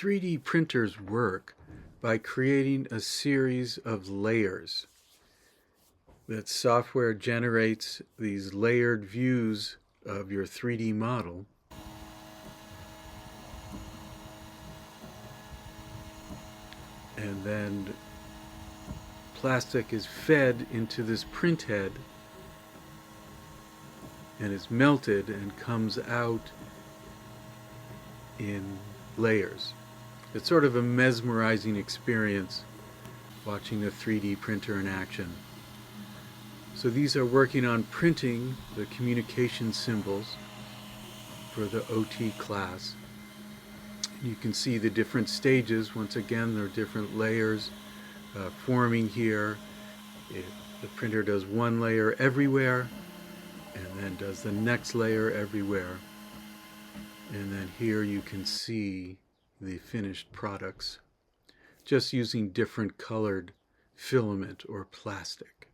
3D printers work by creating a series of layers. That software generates these layered views of your 3D model. And then plastic is fed into this print head and is melted and comes out in layers. It's sort of a mesmerizing experience watching the 3D printer in action. So these are working on printing the communication symbols for the OT class. You can see the different stages. Once again, there are different layers forming here. The printer does one layer everywhere and then does the next layer everywhere. And then here you can see the finished products just using different colored filament or plastic.